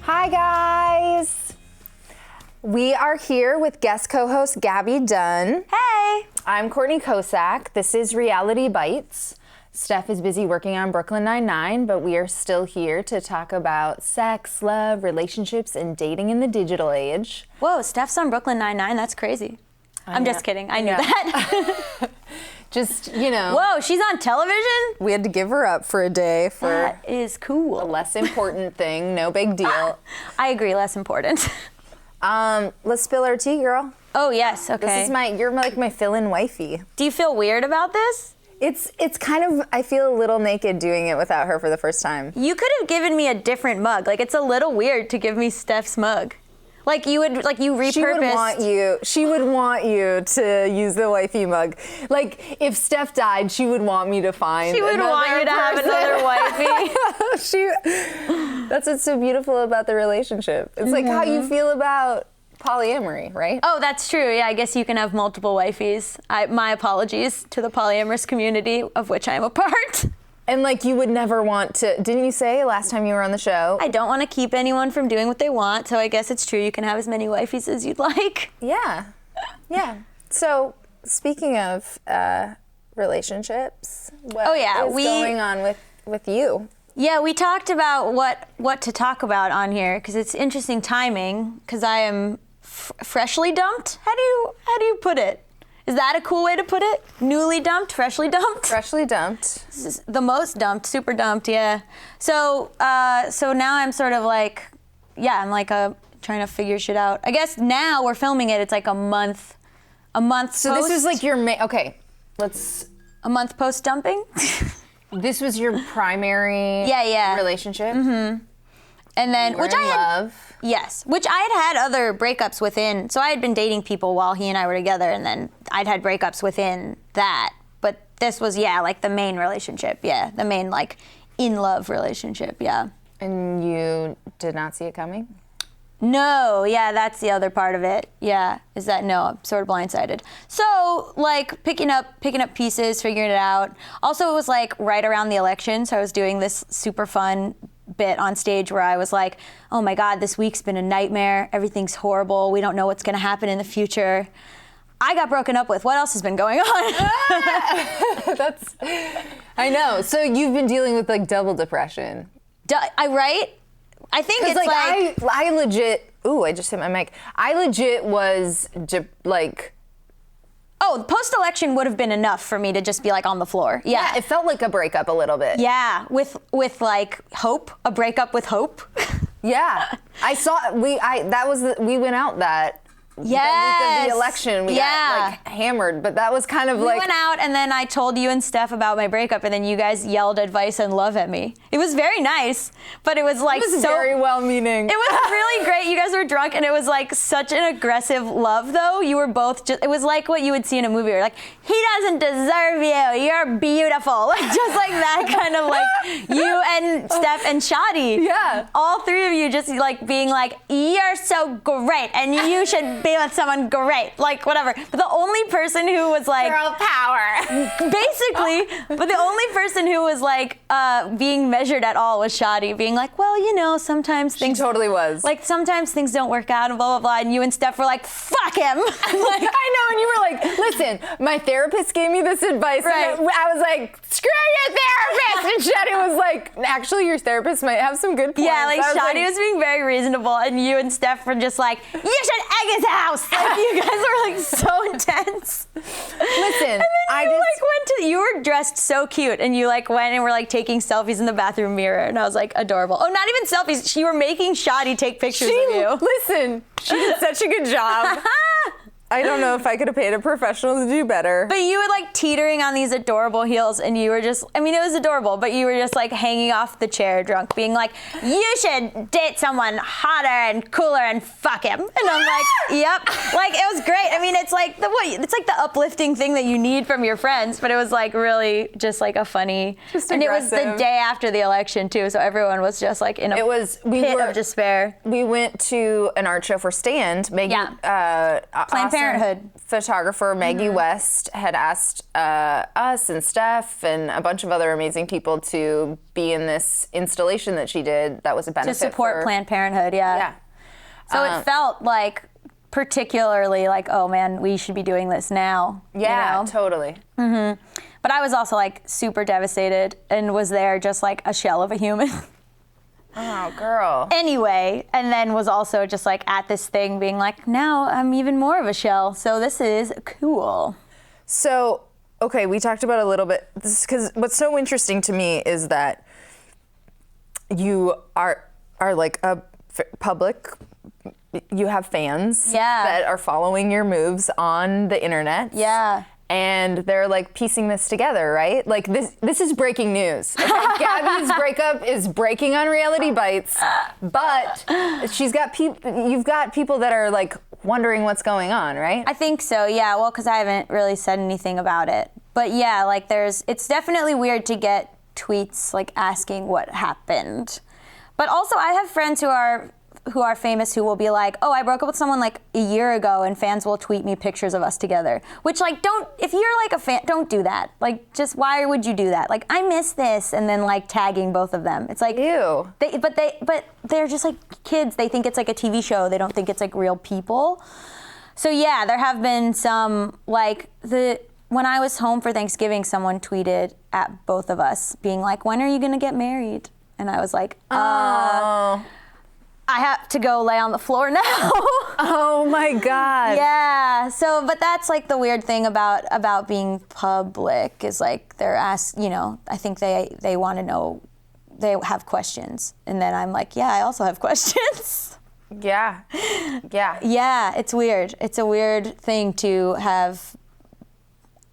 Hi guys! We are here with guest co-host Gabby Dunn. Hey! I'm Courtney Kosak. This is Reality Bites. Steph is busy working on Brooklyn Nine-Nine, but we are still here to talk about sex, love, relationships, and dating in the digital age. Whoa, Steph's on Brooklyn Nine-Nine. That's crazy. I'm just kidding. I knew that. Just, you know. Whoa, she's on television? We had to give her up for a day for That is cool. a less important thing. No big deal. I agree, less important. Let's spill our tea, girl. Oh, yes, okay. This is you're like my fill-in wifey. Do you feel weird about this? It's kind of, I feel a little naked doing it without her for the first time. You could have given me a different mug. Like, it's a little weird to give me Steph's mug. Like, you repurposed. She would want you to use the wifey mug. Like, if Steph died, she would want me to find She would want you to have another wifey. That's what's so beautiful about the relationship. It's like how you feel about polyamory, right? Oh, that's true. Yeah, I guess you can have multiple wifeys. My apologies to the polyamorous community, of which I am a part. And like you would never want to, didn't you say last time you were on the show? I don't want to keep anyone from doing what they want, so I guess it's true. You can have as many wifeys as you'd like. Yeah. Yeah. So speaking of relationships, what is going on with you? Yeah, we talked about what to talk about on here because it's interesting timing because I am freshly dumped. How do you put it? Is that a cool way to put it? Newly dumped, freshly dumped? Freshly dumped. This is the most dumped, super dumped, yeah. So now I'm sort of like, I'm like trying to figure shit out. I guess now we're filming it. It's like a month. So post. this is like your a month post dumping. This was your primary relationship? Mm-hmm. And then, which I had, love. Yes, which I had other breakups within. So I had been dating people while he and I were together, and then I'd had breakups within that. But this was, like the main relationship, the main like in love relationship, And you did not see it coming? No, that's the other part of it. Is that no, I'm sort of blindsided. So like picking up pieces, figuring it out. Also, it was like right around the election, so I was doing this super fun bit on stage where I was like, oh my God, this week's been a nightmare. Everything's horrible. We don't know what's gonna happen in the future. I got broken up with. What else has been going on? I know. So you've been dealing with like double depression. Right? I think it's like I legit. Ooh, I just hit my mic. I legit was like. Oh, post-election would have been enough for me to just be like on the floor. Yeah, it felt like a breakup a little bit. Yeah, with like hope, a breakup with hope. Yeah, I saw. We went out that. Yes. The week of the election, we got like hammered, but that was kind of we went out and then I told you and Steph about my breakup and then you guys yelled advice and love at me. It was very nice, but it was like it was very well-meaning. It was really great. You guys were drunk and it was like such an aggressive love though. You were both it was like what you would see in a movie. You're like, he doesn't deserve you. You're beautiful. Like just like that kind of like you and Steph and Shadi. Yeah. All three of you just like being like, you're so great and you should be with someone great, like whatever. But the only person who was like girl power, basically. But the only person who was like being measured at all was Shadi, being like, well, you know, sometimes things. She totally was. Like sometimes things don't work out and blah blah blah. And you and Steph were like, fuck him. Like, I know, and you were like, listen, my therapist gave me this advice. Right. And I was like, screw your therapist. And Shadi was like, actually, your therapist might have some good points. Yeah, like Shadi was being very reasonable, and you and Steph were just like, you should egg his house. Like you guys were like so intense. Listen, and then you were dressed so cute, and you like went and were like taking selfies in the bathroom mirror, and I was like adorable. Oh, not even selfies. You were making Shadi take pictures of you. Listen, she did such a good job. I don't know if I could have paid a professional to do better. But you were like teetering on these adorable heels and you were just, I mean, it was adorable, but you were just like hanging off the chair drunk, being like, you should date someone hotter and cooler and fuck him. And I'm like, yep. Like, it was great. I mean, it's like it's like the uplifting thing that you need from your friends, but it was like really just like a funny, just and aggressive. It was the day after the election too, so everyone was just like in a pit of despair. We went to an art show for Stand. Megan, Planned Parenthood. Photographer Maggie West had asked us and Steph and a bunch of other amazing people to be in this installation that she did that was a benefit to support Planned Parenthood, Yeah. So it felt like particularly like, oh man, we should be doing this now. Yeah, you know? totally. But I was also like super devastated and was there just like a shell of a human. Oh, girl. Anyway, and then was also just like at this thing being like, now I'm even more of a shell. So this is cool. So, okay, we talked about a little bit, because what's so interesting to me is that you are like a public, you have fans that are following your moves on the internet. Yeah. And they're like piecing this together, right? Like this is breaking news. Okay? Gabby's breakup is breaking on Reality Bites, but you've got people that are like wondering what's going on, right? I think so, yeah. Well, because I haven't really said anything about it. But yeah, like it's definitely weird to get tweets like asking what happened. But also I have friends who are famous who will be like, oh, I broke up with someone like a year ago and fans will tweet me pictures of us together. Which like, if you're like a fan, don't do that. Like, just why would you do that? Like, I miss this, and then like tagging both of them. It's like, ew. But they're just like kids. They think it's like a TV show. They don't think it's like real people. So yeah, there have been some like when I was home for Thanksgiving, someone tweeted at both of us being like, when are you gonna get married? And I was like, oh. I have to go lay on the floor now. Oh my God. Yeah. So, but that's like the weird thing about being public is like they're asked, you know, I think they want to know, they have questions. And then I'm like, yeah, I also have questions. Yeah. Yeah. Yeah, it's weird. It's a weird thing to have.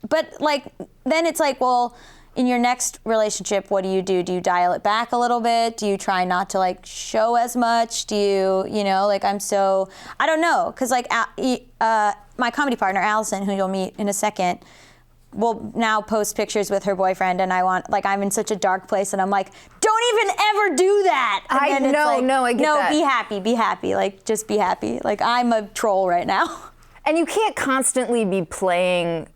But like, then it's like, well, in your next relationship, what do? Do you dial it back a little bit? Do you try not to like show as much? Do you know, like I don't know. Cause like my comedy partner, Allison, who you'll meet in a second, will now post pictures with her boyfriend, and I'm in such a dark place, and I'm like, don't even ever do that. And I get that. No, be happy. Like, just be happy. Like, I'm a troll right now. And you can't constantly be playing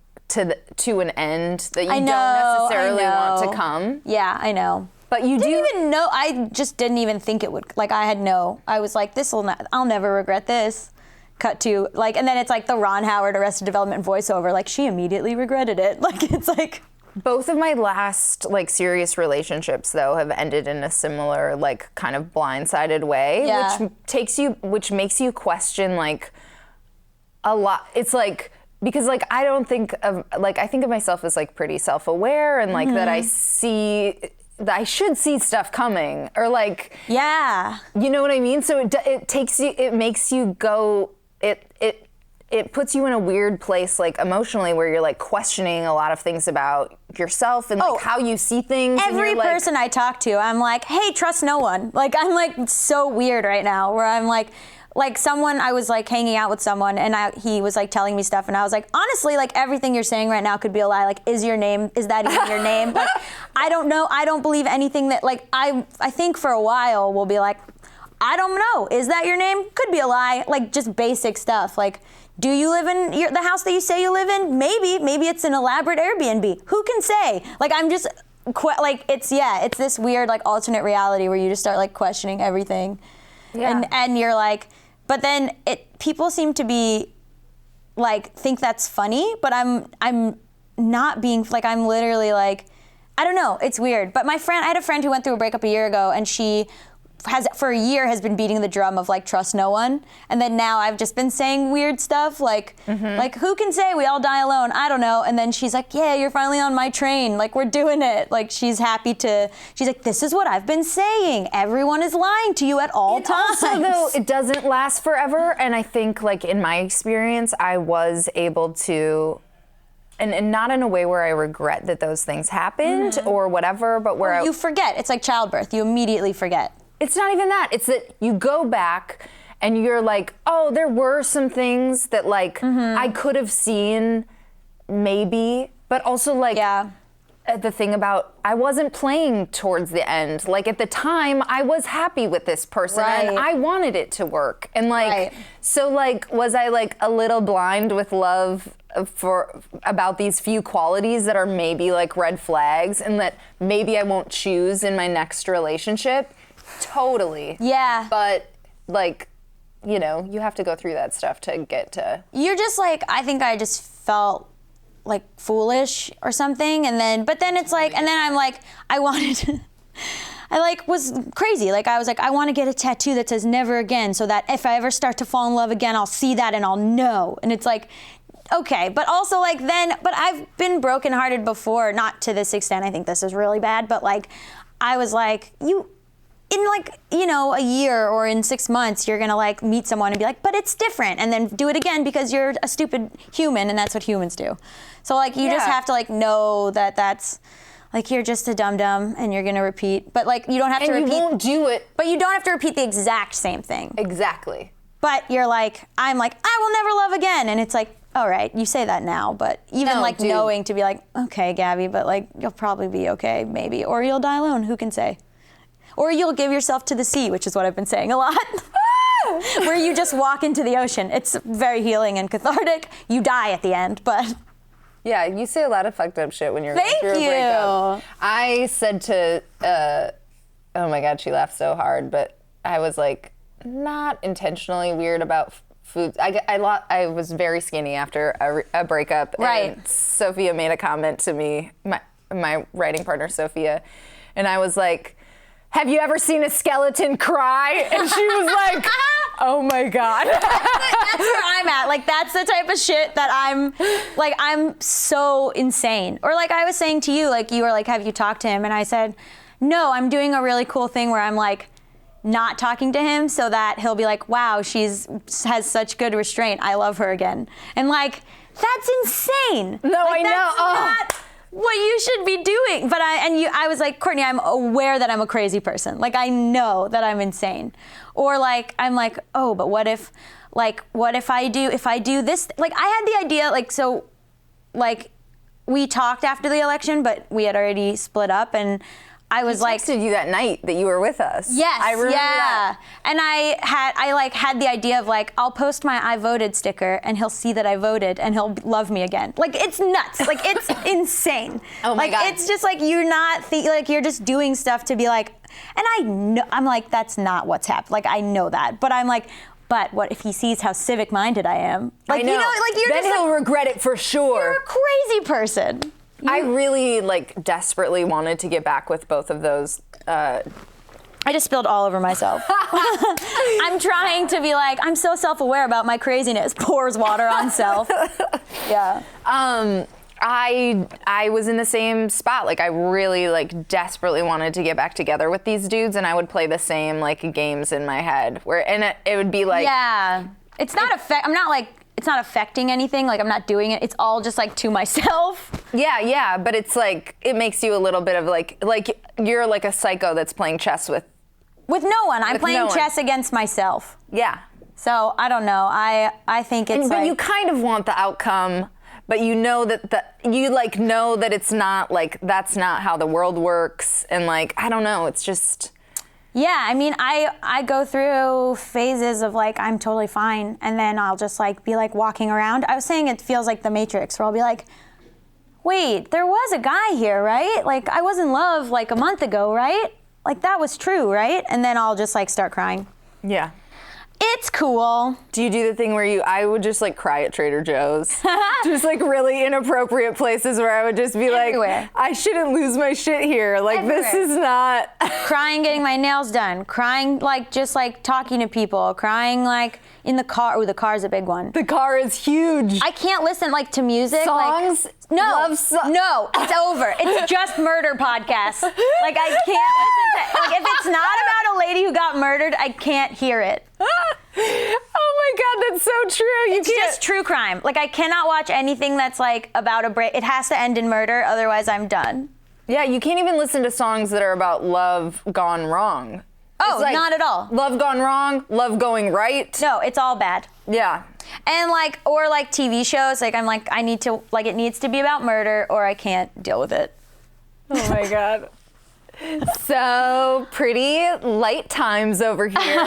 to an end that you don't necessarily want to come. Yeah, I know. But you didn't even know. I just didn't even think it would. Like, I was like, I'll never regret this. Cut to like, and then it's like the Ron Howard Arrested Development voiceover. Like, she immediately regretted it. Like, it's like. Both of my last like serious relationships though have ended in a similar like kind of blindsided way, which makes you question like a lot. It's like. Because like I think of myself as like pretty self-aware and like that I should see stuff coming or like you know what I mean. So it makes you go it puts you in a weird place like emotionally where you're like questioning a lot of things about yourself and like how you see things. Every person I talk to, I'm like, hey, trust no one. Like I'm like so weird right now where I'm like someone, I was like hanging out with someone and he was like telling me stuff and I was like, honestly, like everything you're saying right now could be a lie. Like, is that even your name? Like, I don't know. I don't believe anything that like, I think for a while we'll be like, I don't know. Is that your name? Could be a lie. Like just basic stuff. Like, do you live in the house that you say you live in? Maybe it's an elaborate Airbnb. Who can say? Like, I'm just like, it's this weird like alternate reality where you just start like questioning everything. Yeah. And you're like, but then people seem to be like think that's funny, but I'm not being like I'm literally like I don't know, it's weird. But I had a friend who went through a breakup a year ago and she for a year has been beating the drum of like trust no one, and then now I've just been saying weird stuff like who can say we all die alone? I don't know. And then she's like, yeah, you're finally on my train. Like we're doing it. Like she's like, this is what I've been saying. Everyone is lying to you at all times. Also, though, it doesn't last forever, and I think like in my experience, I was able to. And not in a way where I regret that those things happened or whatever, but where you forget. It's like childbirth. You immediately forget. It's not even that. It's that you go back and you're like, oh, there were some things that like I could have seen maybe, but also like the thing about I wasn't playing towards the end. Like at the time, I was happy with this person and I wanted it to work. And like, so like, was I like a little blind with love about these few qualities that are maybe like red flags and that maybe I won't choose in my next relationship? Totally. Yeah. But like, you know, you have to go through that stuff to get to. You're just like, I think I just felt like foolish or something, but then it's like, and then I'm like, I wanted, I like was crazy. Like I was like, I want to get a tattoo that says never again, so that if I ever start to fall in love again, I'll see that and I'll know. And it's like, okay, but also like but I've been brokenhearted before, not to this extent. I think this is really bad, but like, I was like, in like, you know, a year or in 6 months, you're gonna like meet someone and be like, but it's different, and then do it again because you're a stupid human, and that's what humans do. So like, you just have to like know that that's like, you're just a dum-dum and you're gonna repeat, but like, you don't have to repeat. And you won't do it. But you don't have to repeat the exact same thing. Exactly. But you're like, I'm like, I will never love again, and it's like, all right, you say that now, but even knowing to be like, okay, Gabby, but like, you'll probably be okay, maybe, or you'll die alone, who can say? Or you'll give yourself to the sea, which is what I've been saying a lot. Where you just walk into the ocean. It's very healing and cathartic. You die at the end, but. Yeah, you say a lot of fucked up shit when you're going through a breakup. I said to, oh my God, she laughed so hard, but I was like, not intentionally weird about food. I was very skinny after a breakup. Right. And Sophia made a comment to me, my writing partner, Sophia, and I was like, have you ever seen a skeleton cry? And she was like, oh my God. That's where I'm at. Like, that's the type of shit that I'm so insane. Or like I was saying to you, like you were like, have you talked to him? And I said, no, I'm doing a really cool thing where I'm like not talking to him so that he'll be like, wow, has such good restraint. I love her again. And like, that's insane. No, like, I know. Not what you should be doing. But I was like, Courtney, I'm aware that I'm a crazy person. Like, I know that I'm insane. Or like, I'm like, oh, but what if I do this? Like, I had the idea, like, so, like, we talked after the election, but we had already split up, and I was like, texted you that night that you were with us. Yes, I remember that. And I had the idea of like, I'll post my I voted sticker and he'll see that I voted and he'll love me again. Like, it's nuts. Like, it's insane. Oh my God. It's just like, you're not like, you're just doing stuff to be like, and I know, I'm like, that's not what's happened. Like, I know that, but I'm like, but what if he sees how civic minded I am? Like, I know. You know, like, you're then just he'll like, regret it for sure. you're a crazy person. I really like desperately wanted to get back with both of those. I just spilled all over myself. I'm trying to be like, I'm so self-aware about my craziness. Pours water on self. Yeah. I was in the same spot. Like, I really like desperately wanted to get back together with these dudes, and I would play the same like games in my head and it would be like, yeah, it's not it's not affecting anything. Like, I'm not doing it. It's all just like to myself. Yeah, but it's like, it makes you a little bit of like you're like a psycho that's playing chess with no one. I'm playing no one. chess against myself. Yeah. So I don't know. I think it's but like, you kind of want the outcome, but you know that know that it's not like, that's not how the world works, and like, I don't know, it's just. Yeah, I mean, I go through phases of like, I'm totally fine, and then I'll just like be like walking around. I was saying it feels like the Matrix, where I'll be like, wait, there was a guy here, right? Like, I was in love like a month ago, right? Like, that was true, right? And then I'll just like start crying. Yeah. It's cool. Do you do the thing where I would just like cry at Trader Joe's? Just like really inappropriate places where I would just be Everywhere. like, I shouldn't lose my shit here. Like, Everywhere. This is not. Crying getting my nails done. Crying like just like talking to people. Crying like in the car. Oh, the car is a big one. The car is huge. I can't listen like to music. Songs? Like, no, no, it's over. It's just murder podcasts. Like, I can't listen to, like, if it's not about a lady who got murdered, I can't hear it. Oh my God, that's so true. It's just true crime. Like, I cannot watch anything that's like about a break. It has to end in murder, otherwise I'm done. Yeah, you can't even listen to songs that are about love gone wrong. Oh, like, not at all. Love gone wrong, love going right. No, it's all bad. Yeah. And like, or like TV shows, like I'm like, I need to, like, it needs to be about murder or I can't deal with it. Oh my God. So pretty light times over here.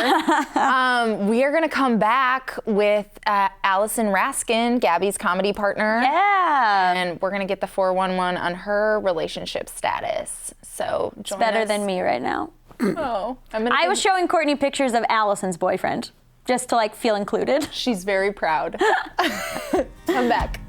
We are going to come back with Allison Raskin, Gabby's comedy partner. Yeah. And we're going to get the 411 on her relationship status. So It's better than me right now. Oh, I was showing Courtney pictures of Allison's boyfriend just to like feel included. She's very proud. Come back.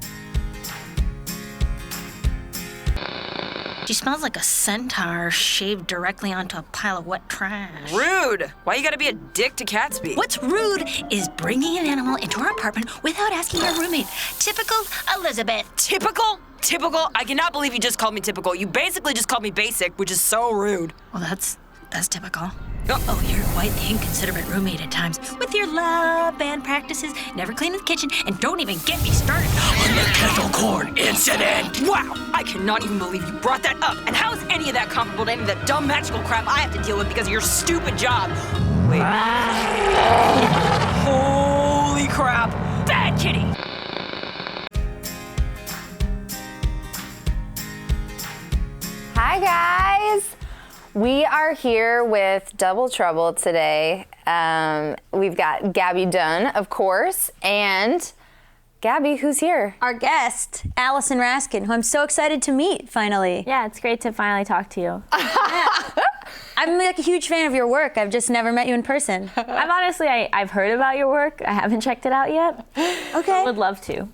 She smells like a centaur shaved directly onto a pile of wet trash. Rude! Why you gotta be a dick to Catsby? What's rude is bringing an animal into our apartment without asking our roommate. Typical Elizabeth. Typical? Typical? I cannot believe you just called me typical. You basically just called me basic, which is so rude. Well, that's typical. Oh. Oh, you're quite the inconsiderate roommate at times. With your love band practices, never clean the kitchen, and don't even get me started on the kettle corn incident. Wow! I cannot even believe you brought that up. And how is any of that comparable to any of that dumb magical crap I have to deal with because of your stupid job? Wait. Holy crap! Bad kitty! Hi guys. We are here with Double Trouble today. We've got Gabby Dunn, of course, and Gabby, who's here? Our guest, Allison Raskin, who I'm so excited to meet finally. Yeah, it's great to finally talk to you. I'm like a huge fan of your work. I've just never met you in person. I've heard about your work. I haven't checked it out yet. Okay. Would love to.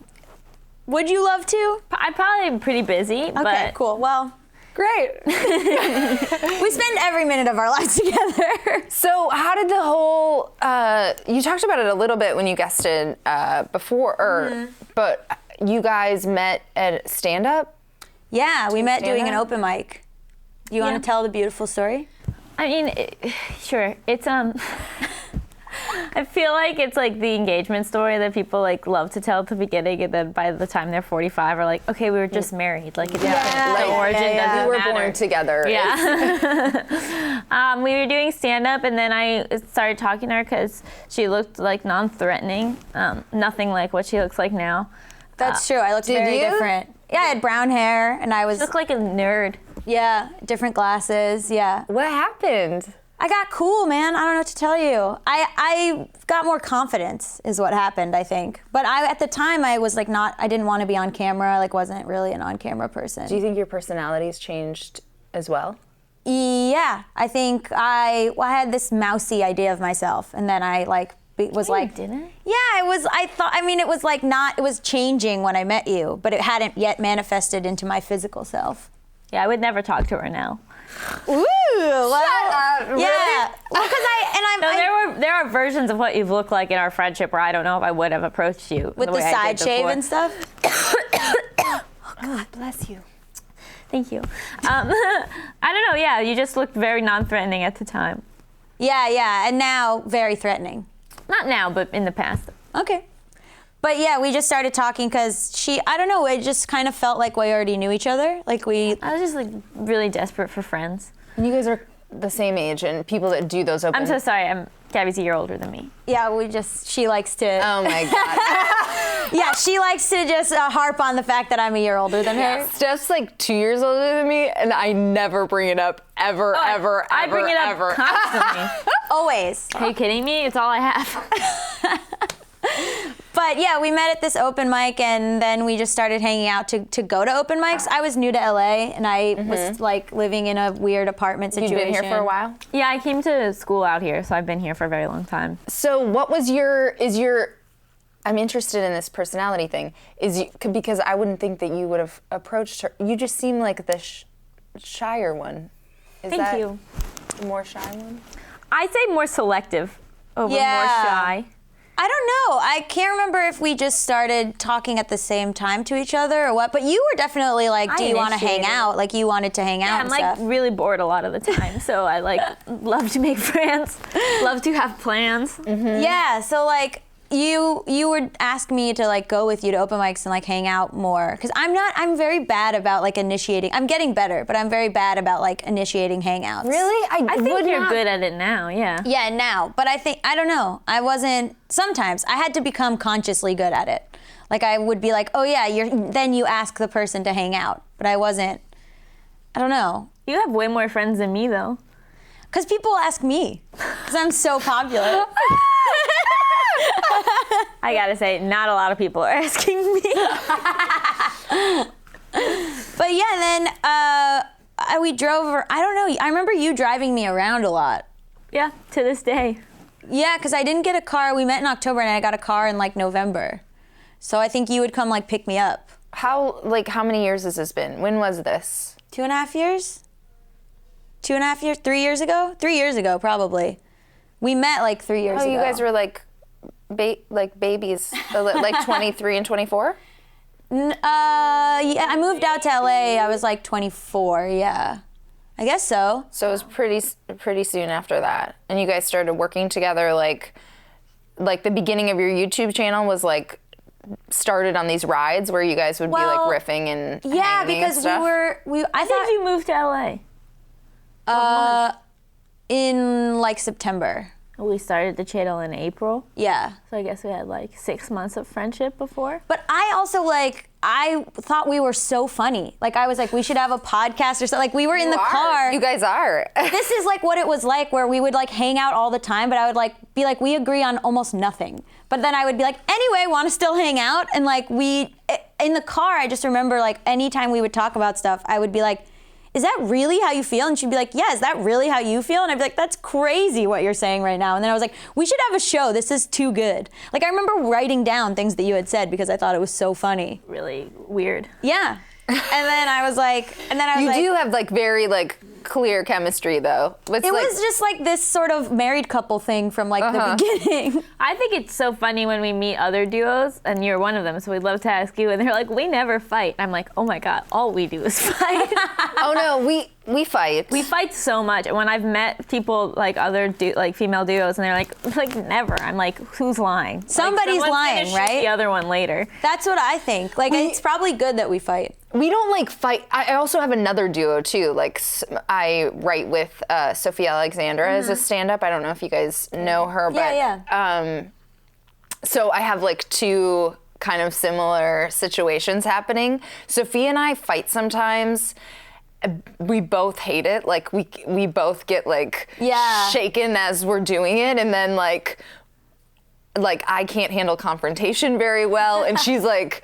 Would you love to? I probably am pretty busy, Okay, but cool. Well, Great. we spend every minute of our lives together. So how did the whole, you talked about it a little bit when you guested before, but you guys met at stand-up? Yeah, we met doing an stand-up? open mic. Do you want to tell the beautiful story? I mean, sure. It's I feel like it's like the engagement story that people like love to tell at the beginning, and then by the time they're 45, are like, okay, we were just married. Like, it's Like, the origin doesn't we were matter. born together. Yeah. We were doing stand-up, and then I started talking to her because she looked like non-threatening, nothing like what she looks like now. That's true. I looked very you? different. Yeah, I had brown hair, and I was She looked like a nerd. different glasses. Yeah. What happened? I got cool, man. I don't know what to tell you. I got more confidence is what happened, I think. But at the time I was like I didn't want to be on camera. I like wasn't really an on-camera person. Do you think your personalities changed as well? Yeah, I think I had this mousy idea of myself, and then I was like, didn't? Yeah, it was. It was like it was changing when I met you, but it hadn't yet manifested into my physical self. Yeah, I would never talk to her now. Ooh, well, Really? yeah. Well, because There are versions of what you've looked like in our friendship where I don't know if I would have approached you with the way I side did shave before. and stuff. God bless you. Thank you. I don't know. Yeah, you just looked very non-threatening at the time. Yeah, and now very threatening. Not now, but in the past. Okay. But yeah, we just started talking because I don't know, it just kind of felt like we already knew each other. I was just like really desperate for friends. And you guys are the same age, and people that do those open. I'm so sorry. Gabby's a year older than me. Yeah, she likes to. Oh my God. Yeah, she likes to just harp on the fact that I'm a year older than her. Steph's like 2 years older than me, and I never bring it up ever. I bring it up ever. constantly. Always. Are you kidding me? It's all I have. But yeah, we met at this open mic, and then we just started hanging out to go to open mics. I was new to LA, and I was like living in a weird apartment You've situation. been here for a while? Yeah, I came to school out here, so I've been here for a very long time. So what was I'm interested in this personality thing. Because I wouldn't think that you would have approached her. You just seem like the shyer one. Is Thank that you. the more shy one? I'd say more selective over Yeah. more shy. I don't know. I can't remember if we just started talking at the same time to each other or what, but you were definitely like, do you want to hang initiated. out? Like you wanted to hang out I'm and like stuff. really bored a lot of the time, so I like love to make friends, love to have plans. Yeah, so like you would ask me to like go with you to open mics and like hang out more, because I'm very bad about like initiating. I'm getting better, but I'm very bad about like initiating hangouts. Really? I think would you're not- good at it now, yeah. Yeah, now, but I don't know. I wasn't. Sometimes I had to become consciously good at it. Like I would be like, oh yeah, then you ask the person to hang out, but I I don't know. You have way more friends than me, though. Because people ask me. Because I'm so popular. I gotta say, not a lot of people are asking me. But yeah, then we drove over. I don't know. I remember you driving me around a lot. Yeah, to this day. Yeah, because I didn't get a car. We met in October, and I got a car in like November. So I think you would come like pick me up. How many years has this been? When was this? 2.5 years? 2.5 years? 3 years ago? 3 years ago, probably. We met like 3 years ago. Oh, you guys were like babies, like 23 and 24? Yeah, I moved out to LA. I was like 24. Yeah, I guess so. So it was pretty soon after that, and you guys started working together. Like the beginning of your YouTube channel was like started on these rides where you guys would be like riffing and yeah, hanging because and stuff. I When did you move to LA? in like September. We started the channel in April, Yeah. so I guess we had like 6 months of friendship before. But I also I thought we were so funny. Like I was like, we should have a podcast or something. Like we were in the car. You guys are. This is like what it was like where we would like hang out all the time, but I would like be like, we agree on almost nothing. But then I would be like, anyway, want to still hang out? And like in the car, I just remember like anytime we would talk about stuff, I would be like, is that really how you feel? And she'd be like, yeah, is that really how you feel? And I'd be like, that's crazy what you're saying right now. And then I was like, we should have a show. This is too good. Like I remember writing down things that you had said because I thought it was so funny. Really weird. Yeah. And then I was like, You do have like very like clear chemistry though. It was just like this sort of married couple thing from like the beginning. I think it's so funny when we meet other duos, and you're one of them, so we'd love to ask you, and they're like, we never fight. I'm like, oh my God, all we do is fight. Oh no, we fight. We fight so much, and when I've met people like other female duos, and they're like never. I'm like, who's lying? Somebody's someone's lying, gonna shoot right? The other one later. That's what I think. Like it's probably good that we fight. We don't like fight. I also have another duo too. Like I write with Sophia Alexandra as a stand-up. I don't know if you guys know her, but Yeah. So I have like two kind of similar situations happening. Sophia and I fight sometimes. We both hate it. Like we both get like shaken as we're doing it, and then like I can't handle confrontation very well, and she's like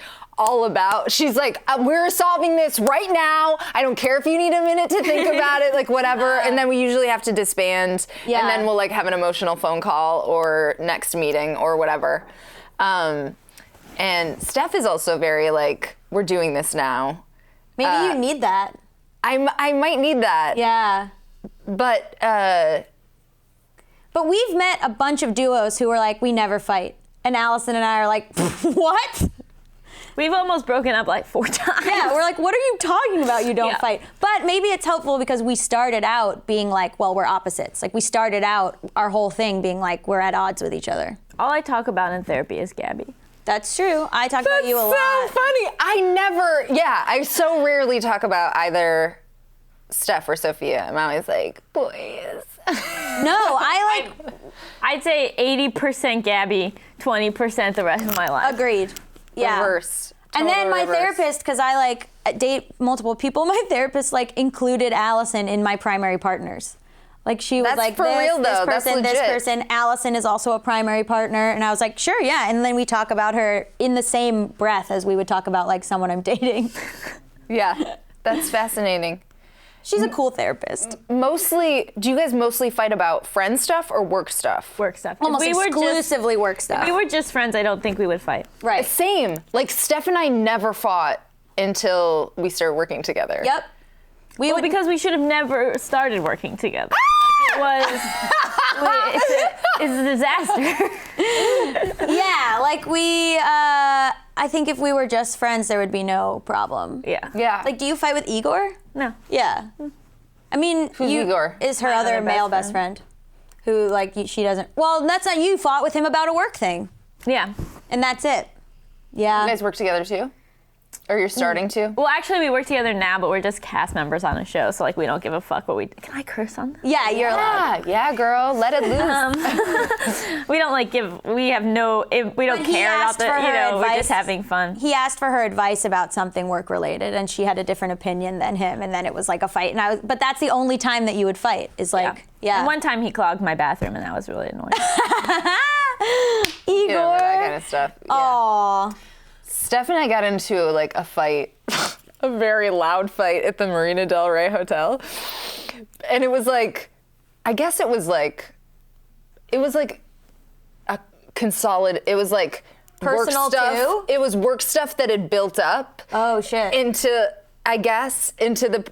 she's like, we're solving this right now. I don't care if you need a minute to think about it, like whatever. And then we usually have to disband, and then we'll like have an emotional phone call or next meeting or whatever. And Steph is also very like, we're doing this now. Maybe you need that. I might need that. Yeah. But we've met a bunch of duos who are like, we never fight. And Allison and I are like, what? We've almost broken up like 4 times. Yeah, we're like, what are you talking about? You don't fight. But maybe it's helpful because we started out being like, well, we're opposites. Like we started out our whole thing being like, we're at odds with each other. All I talk about in therapy is Gabby. That's true. I talk about you a lot. That's so funny. I so rarely talk about either Steph or Sophia. I'm always like, boys. No, I'd say 80% Gabby, 20% the rest of my life. Agreed. Yeah. Reverse. And then my reverse. therapist, because I like date multiple people, my therapist like included Allison in my primary partners. Like she was That's like, for real, though. this That's person, this legit. person. Allison is also a primary partner. And I was like, sure, yeah. And then we talk about her in the same breath as we would talk about like someone I'm dating. Yeah, that's fascinating. She's a cool therapist. Mostly, do you guys mostly fight about friend stuff or work stuff? Work stuff. Almost If we were exclusively work stuff. If we were just friends, I don't think we would fight. Right. Same. Like Steph and I never fought until we started working together. Yep. Well, because we should have never started working together. It's a disaster. Yeah, like I think if we were just friends, there would be no problem. Yeah. Yeah. Like, do you fight with Igor? No. Yeah. I mean, Who's Igor? Is her My other other male best best friend. Who, like, she doesn't. Well, that's not you fought with him about a work thing. Yeah. And that's it. Yeah. You guys work together too? Or you're starting to? Well, actually, we work together now, but we're just cast members on a show, so like we don't give a fuck what we. Can I curse on this? Yeah, you're allowed. Yeah, girl, let it loose. We don't like give. We have no. We don't But he care about asked the. for her We're advice. just having fun. He asked for her advice about something work related, and she had a different opinion than him, and then it was like a fight. But that's the only time that you would fight is like, yeah. And one time he clogged my bathroom, and that was really annoying. Igor. You know, that kind of stuff. Yeah. Aw. Steph and I got into like a fight, a very loud fight at the Marina Del Rey Hotel. And it was like, I guess it was like a it was like Personal work stuff. too? It was work stuff that had built up Oh shit.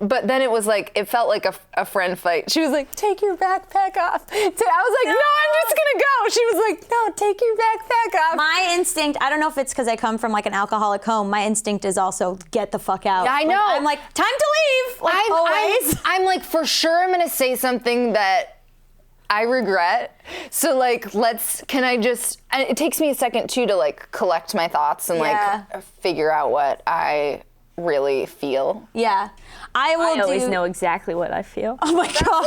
but then it was like, it felt like a friend fight. She was like, take your backpack off. I was like, no, I'm just gonna go. She was like, no, take your backpack off. My instinct, I don't know if it's because I come from like an alcoholic home, my instinct is also get the fuck out. I know. I'm like, time to leave. Like always. I'm like, for sure I'm gonna say something that I regret. So like, can I just, and it takes me a second too to like collect my thoughts and Yeah. like figure out what I really feel. Yeah. I will I always do. know exactly what I feel. Oh my god.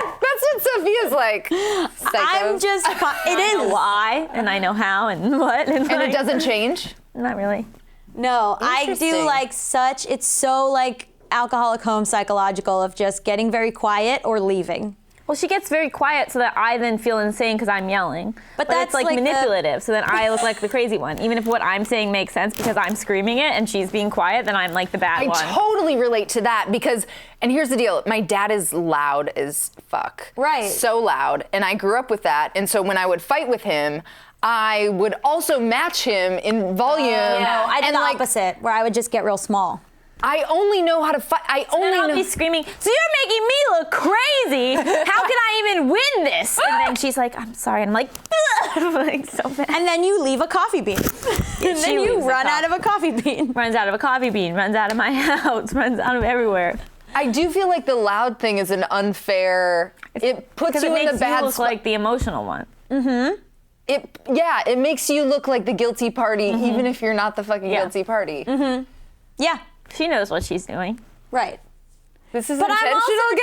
That's what Sophia's like. Psychos. I'm just. It I know is. why, and I know how, and what, and And like, it doesn't change? Not really. No, I do Interesting. like such. It's so like alcoholic home psychological of just getting very quiet or leaving. Well, she gets very quiet so that I then feel insane because I'm yelling. But it's that's like like the- manipulative, so then I look like the crazy one. Even if what I'm saying makes sense because I'm screaming it and she's being quiet, then I'm like the bad I one. totally relate to that because, and here's the deal, my dad is loud as fuck. Right. So loud, and I grew up with that, and so when I would fight with him, I would also match him in volume. No, I did and the like, opposite, where I would just get real small. I only know how to fight. I And only I'll know. be screaming, so you're making me look crazy. How can I even win this? And then she's like, I'm sorry. And I'm like, I'm like so bad. And then you leave a coffee bean. And then you leaves a run co- out of a coffee bean. Runs out of a coffee bean, runs out of my house, runs out of everywhere. I do feel like the loud thing is an unfair. It puts Because you it in makes the bad you look spot. like the emotional one. It makes you look like the guilty party, even if you're not the fucking Yeah. guilty party. Yeah, She knows what she's doing. right. This is But I'm intentional, also-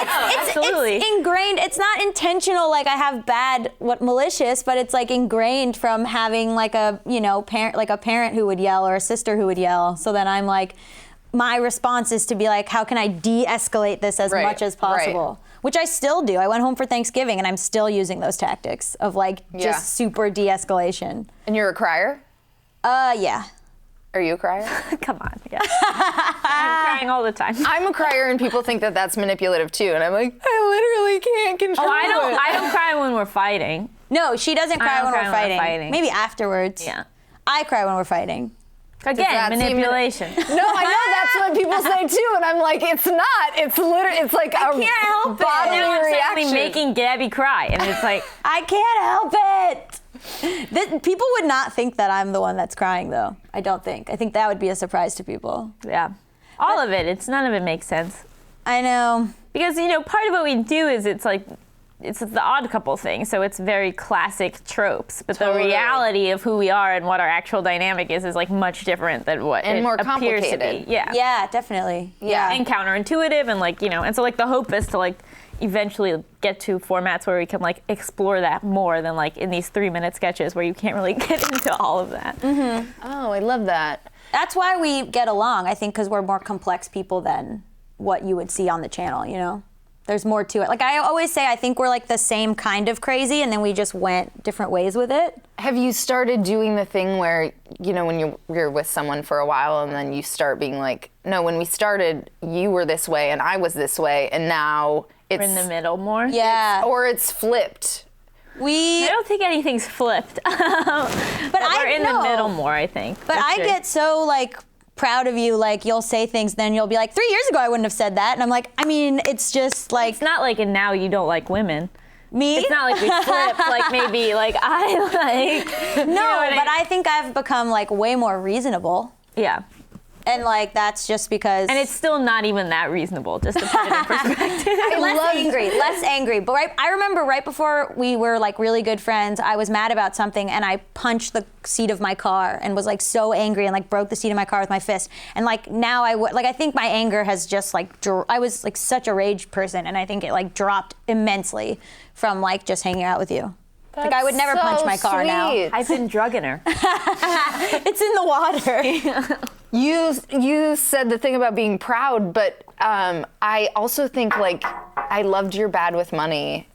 Gabby. Absolutely. It's ingrained. It's not intentional. Like I have bad, malicious, but it's like ingrained from having like a, parent, like a parent who would yell or a sister who would yell. So then I'm like, my response is to be like, how can I de-escalate this as Right, much as possible? Which I still do. I went home for Thanksgiving and I'm still using those tactics of like Yeah. just super de-escalation. And you're a crier? Yeah. Are you a crier? Come on, yeah. I'm crying all the time. I'm a crier, and people think that that's manipulative too. And I'm like, I literally can't control Oh, it. I don't cry when we're fighting. No, she doesn't cry don't when cry we're when we're fighting. fighting. Maybe afterwards. Yeah. I cry when we're fighting. that Again, seem- manipulation. No, I know that's what people say too, and I'm like, it's not. It's literally, it's like a can't help it. bodily Now I'm reaction. suddenly making Gabby cry, and it's like, I can't help it. People would not think that I'm the one that's crying, though. I don't think. I think that would be a surprise to people. yeah. All of it, none of it makes sense. I know. Because, part of what we do is it's the odd couple thing, so it's very classic tropes. But Totally. the reality of who we are and what our actual dynamic is like much different than what And it more appears to complicated. be. Yeah. Yeah, definitely. Yeah. And counterintuitive and and so the hope is to eventually get to formats where we can explore that more than in these 3-minute sketches where you can't really get into all of that. Oh, I love that. That's why we get along, I think, because we're more complex people than what you would see on the channel, There's more to it. Like I always say, I think we're the same kind of crazy, and then we just went different ways with it. Have you started doing the thing where, when you're with someone for a while and then you start being like, no, when we started, you were this way and I was this way, and now it's... We're in the middle more. Yeah. Or it's flipped. I don't think anything's flipped. but we're in the middle more, I think. But for I sure. get so proud of you. You'll say things, then you'll be like, 3 years ago I wouldn't have said that, and I'm like, I mean, it's just It's not and now you don't like women. me. It's not we flipped, maybe I like. No, but I think I've become way more reasonable. Yeah. And like that's just because. And it's still not even that reasonable, just to put it in perspective. Less angry. But I remember right before we were like really good friends, I was mad about something and I punched the seat of my car and was like so angry and like broke the seat of my car with my fist. And like now I think my anger has just like I was like such a rage person, and I think it like dropped immensely from like just hanging out with you. Like I would never punch my car now. I've been drugging her. It's in the water. You said the thing about being proud, but I also think like I loved your Bad with Money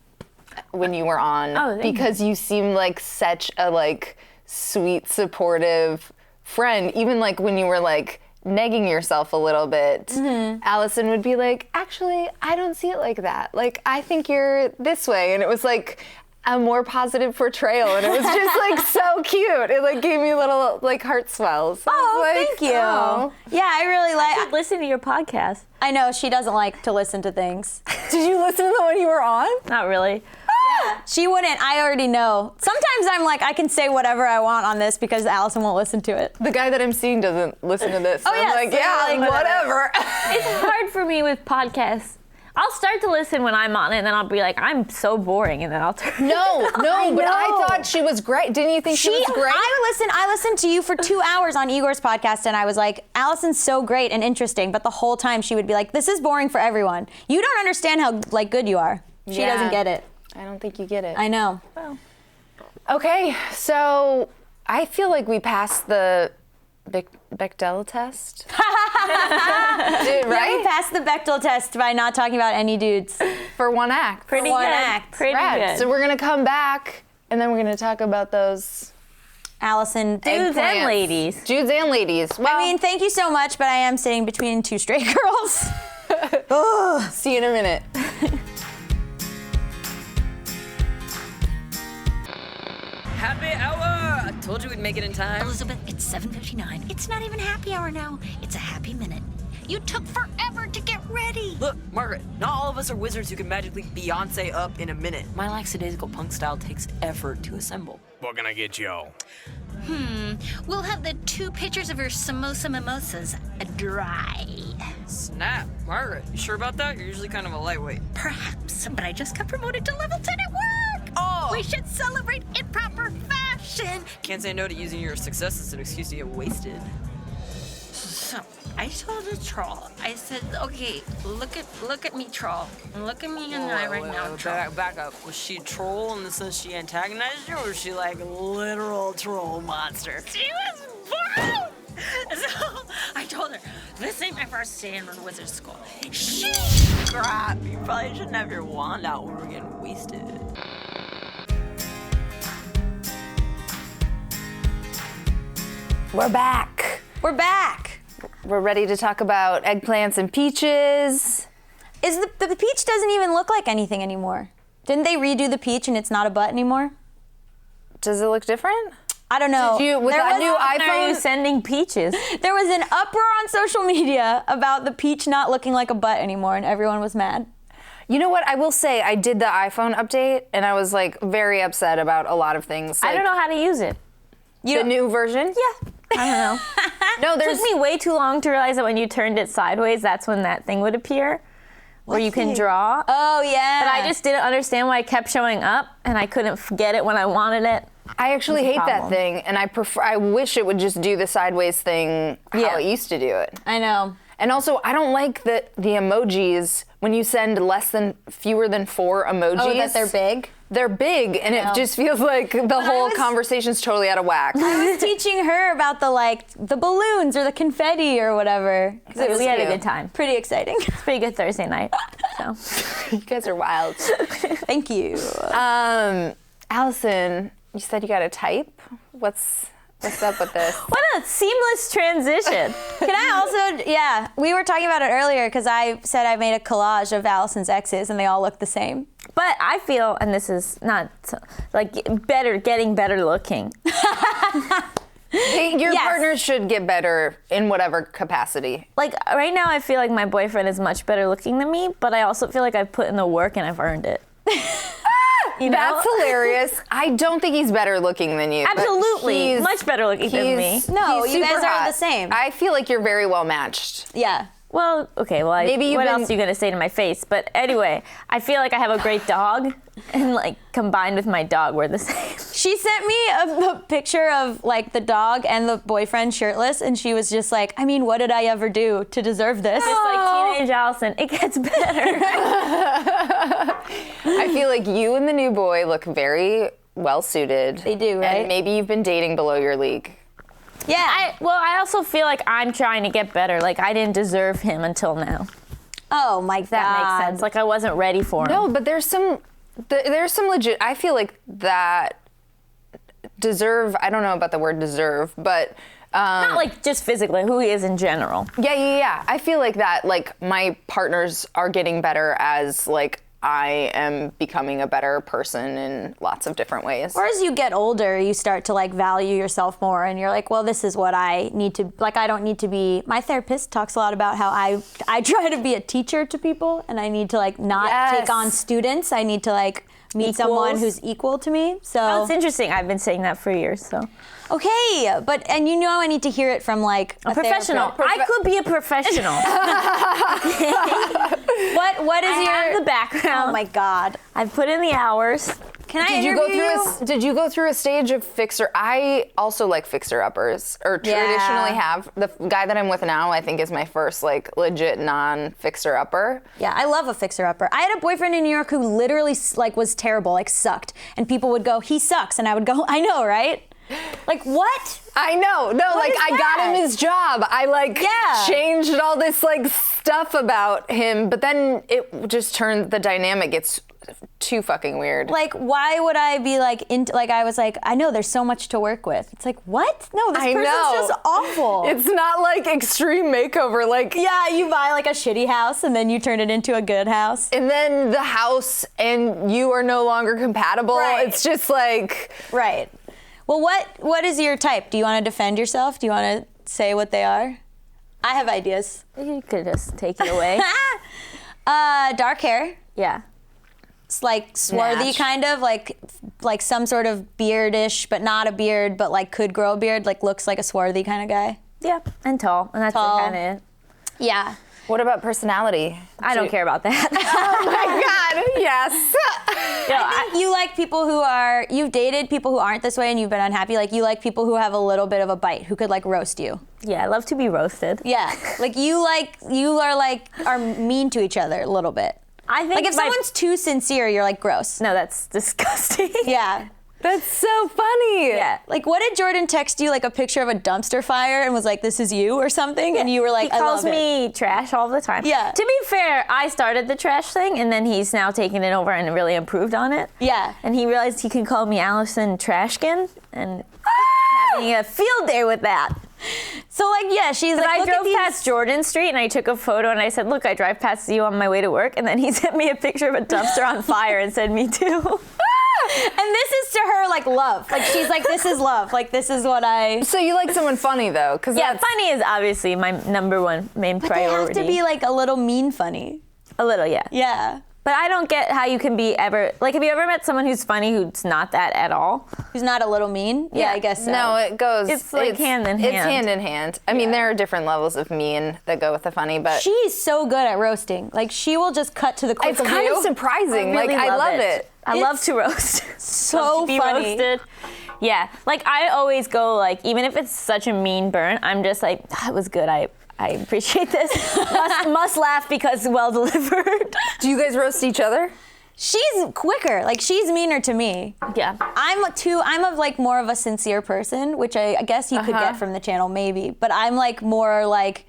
when you were on because you seemed like such a like sweet, supportive friend. Even like when you were like negging yourself a little bit, Allison would be like, actually, I don't see it like that. Like, I think you're this way. And it was like a more positive portrayal. And it was just like so cute. It like gave me little like heart swells. Thank you. Oh. Yeah, I really like. Listen to your podcast. I know she doesn't like to listen to things. Did you listen to the one you were on? Not really. Yeah, she wouldn't. I already know. Sometimes I'm like, I can say whatever I want on this because Allison won't listen to it. The guy that I'm seeing doesn't listen to this. So yeah, I'm like, so yeah, like, whatever. It's hard for me with podcasts. I'll start to listen when I'm on it, and then I'll be like, I'm so boring, and then I'll turn. No, but I thought she was great. Didn't you think she was great? I listened to you for 2 hours on Igor's podcast, and I was like, Allison's so great and interesting, but the whole time she would be like, this is boring for everyone. You don't understand how like good you are. She doesn't get it. I don't think you get it. I know. Well. Okay, so I feel like we passed the Bechdel test. Yeah, we passed the Bechdel test by not talking about any dudes. For one act. Pretty one good. act. Pretty Rad. good. So we're gonna come back and then we're gonna talk about those Allison. Dudes and eggplants. ladies. Dudes and ladies. Well, I mean, thank you so much, but I am sitting between two straight girls. see you in a minute. Happy hour! I told you we'd make it in time. Elizabeth, it's 7:59. It's not even happy hour now. It's a happy minute. You took forever to get ready. Look, Margaret, not all of us are wizards who can magically Beyonce up in a minute. My lackadaisical punk style takes effort to assemble. What can I get y'all? We'll have the 2 pitchers of your samosa mimosas dry. Snap. Margaret, you sure about that? You're usually kind of a lightweight. Perhaps, but I just got promoted to level 10 at work. Oh! We should celebrate in proper fashion. Can't say no to using your success as an excuse to get wasted. So I told the troll. I said, okay, look at me, troll. Look at me in the eye right now, troll. Back up. Was she a troll in the sense she antagonized you, or was she like a literal troll monster? She was born. So I told her, this ain't my first day in wizard school. She Crap, you probably shouldn't have your wand out when we're getting wasted. We're back. We're back. We're ready to talk about eggplants and peaches. Is the peach doesn't even look like anything anymore. Didn't they redo the peach and it's not a butt anymore? Does it look different? I don't know. With that new Are you iPhone? sending peaches? There was an uproar on social media about the peach not looking like a butt anymore, and everyone was mad. You know what? I will say I did the iPhone update and I was like very upset about a lot of things. I Like, don't know how to use it. The new version? Yeah. I don't know. No, It there's took me way too long to realize that when you turned it sideways, that's when that thing would appear, where you can draw. Oh, yeah. But I just didn't understand why it kept showing up, and I couldn't get it when I wanted it. I actually That's a hate that problem. thing, and I wish it would just do the sideways thing how Yeah. it used to do it. I know. And also, I don't like the emojis when you send fewer than 4 emojis. Oh, that they're big? They're big, and it just feels like the whole conversation's totally out of whack. I was teaching her about the balloons or the confetti or whatever. 'Cause it was We had a cute. good time. Pretty exciting. It's pretty good Thursday night. So You guys are wild. Thank you. Allison, you said you got a type. What's up with this? what a seamless transition. Can I also, we were talking about it earlier because I said I made a collage of Allison's exes and they all look the same. But I feel, and this is not like getting better looking. Your Yes. partners should get better in whatever capacity. Like right now, I feel like my boyfriend is much better looking than me, but I also feel like I've put in the work and I've earned it. You know? That's hilarious. I don't think he's better looking than you. but Absolutely, much better looking than me. No, he's you guys super are hot. the same. I feel like you're very well matched. Yeah. Well, okay, well, Maybe what else are you going to say to my face? But anyway, I feel like I have a great dog, and like combined with my dog, we're the same. She sent me a picture of like the dog and the boyfriend shirtless, and she was just like, I mean, what did I ever do to deserve this? It's like teenage Allison. It gets better. I feel like you and the new boy look very well suited. They do, right? And maybe you've been dating below your league. Yeah. I also feel like I'm trying to get better. Like I didn't deserve him until now. Oh my God. That makes sense. Like I wasn't ready for him. No, but there's some legit. I feel like that deserve. I don't know about the word deserve, but Not like just physically, who he is in general. yeah. I feel like that. Like my partners are getting better as like I am becoming a better person in lots of different ways. Or as you get older, you start to like value yourself more, and you're like, well, this is what I need to, like, I don't need to be, my therapist talks a lot about how I try to be a teacher to people, and I need to like not take on students. I need to like meet someone who's equal to me. So Oh, it's interesting. I've been saying that for years, so. Okay, and you know I need to hear it from like A professional. I could be a professional. What is I your have the background. Oh my God. I've put in the hours. Can I Did you interview go through did you go through a stage of fixer? I also like fixer uppers, or traditionally have. The guy that I'm with now, I think, is my first like legit non-fixer upper. Yeah, I love a fixer-upper. I had a boyfriend in New York who literally like was terrible, like sucked. And people would go, he sucks. And I would go, I know, right? Like, what? I know. No, like is I got that? him his job. I like changed all this like stuff about him, but then it just turned the dynamic. It's too fucking weird. Like, why would I be like, I was like, I know there's so much to work with. It's like, what? No, this I person's know. just awful. It's not like extreme makeover. Like, yeah, you buy like a shitty house and then you turn it into a good house. and then the house and you are no longer compatible. Right. It's just like, Right. Well, what is your type? Do you want to defend yourself? Do you want to say what they are? I have ideas. You could just take it away. Dark hair. Yeah. It's like swarthy, Natch. kind of like some sort of beardish, but not a beard, but like could grow a beard. Like looks like a swarthy kind of guy. Yeah, and tall, and that's Tall. kind of it. Yeah. what about personality? I don't care about that. Oh my God, yes. I think you like people who are, you've dated people who aren't this way and you've been unhappy. Like you like people who have a little bit of a bite, who could like roast you. Yeah, I love to be roasted. Yeah. Like you are mean to each other a little bit. I think Like if someone's too sincere, you're like gross. No, that's disgusting. Yeah. That's so funny. Yeah. Like what did Jordan text you, like a picture of a dumpster fire and was like, this is you or something? And you were like, He I calls love it. me trash all the time. Yeah. To be fair, I started the trash thing, and then he's now taken it over and really improved on it. Yeah. And he realized he can call me Allison Trashkin, and having a field day with that. So like, yeah, she's like, I look at drove these. past Jordan Street, and I took a photo, and I said, look, I drive past you on my way to work. And then he sent me a picture of a dumpster on fire and said, me too. And this is to her like love. Like she's like, this is love. Like this is what I. So you like someone funny though, because Yeah, funny is obviously my number one main But priority. they have to be like a little mean funny. A little, yeah. Yeah. But I don't get how you can be ever, like, have you ever met someone who's funny who's not that at all? Who's not a little mean? Yeah, I guess so. No, it goes. It's like hand in It's hand. hand in hand. I mean, there are different levels of mean that go with the funny, but She's so good at roasting. Like she will just cut to the quick it's of kind you. of surprising. Really like I love it. I love to roast. So Love to be funny. roasted. Yeah, like I always go like, even if it's such a mean burn, I'm just like, that was good. I appreciate this. must laugh because well delivered. Do you guys roast each other? She's quicker. Like she's meaner to me. Yeah. I'm of like more of a sincere person, which I guess you could get from the channel maybe. But I'm like more like,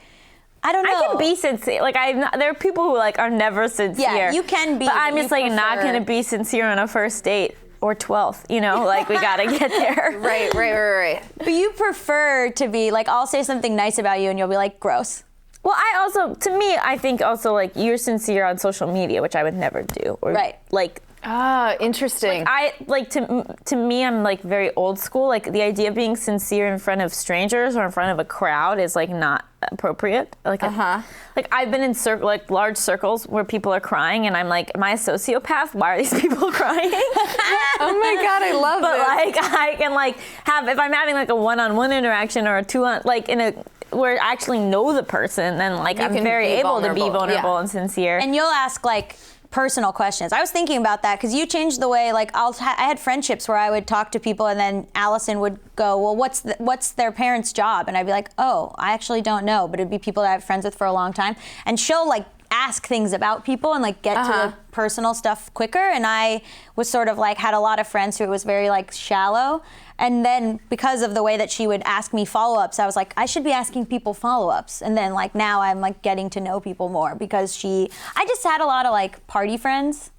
I don't know. I can be sincere. Like there are people who like are never sincere. Yeah, you can be, But I'm but just you like not prefer- gonna be sincere on a first date or 12th. You know, like we gotta get there. Right. But you prefer to be like, I'll say something nice about you and you'll be like, gross. Well, I think also like you're sincere on social media, which I would never do. Or Right. like Ah, interesting. I like to me, I'm like very old school. Like the idea of being sincere in front of strangers or in front of a crowd is like not appropriate. Like like I've been in like large circles where people are crying, and I'm like, am I a sociopath? Why are these people crying? Oh my God, I love But this. like I can like have, if I'm having like a one-on-one interaction or a two-on, like in a where I actually know the person, then like I'm can very be able to be vulnerable. vulnerable Yeah. and sincere. And you'll ask like personal questions. I was thinking about that because you changed the way, like I had friendships where I would talk to people and then Allison would go, well, what's their parents' job? And I'd be like, oh, I actually don't know, but it'd be people that I've friends with for a long time. And she'll like ask things about people and like get to the personal stuff quicker. And I was sort of like, had a lot of friends who it was very like shallow. And then because of the way that she would ask me follow-ups, I was like, I should be asking people follow-ups. And then like now I'm like getting to know people more because I just had a lot of like party friends.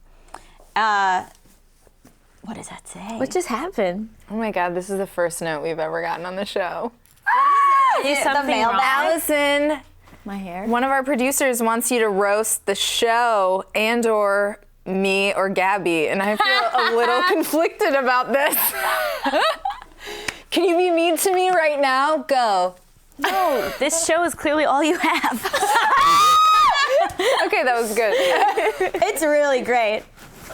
What does that say? What just happened? Oh my God, this is the first note we've ever gotten on the show. Is something mailbag? wrong? Allison, My hair. one of our producers wants you to roast the show and or me or Gabby, and I feel a little conflicted about this. Can you be mean to me right now? Go. No, this show is clearly all you have. Okay, that was good. It's really great.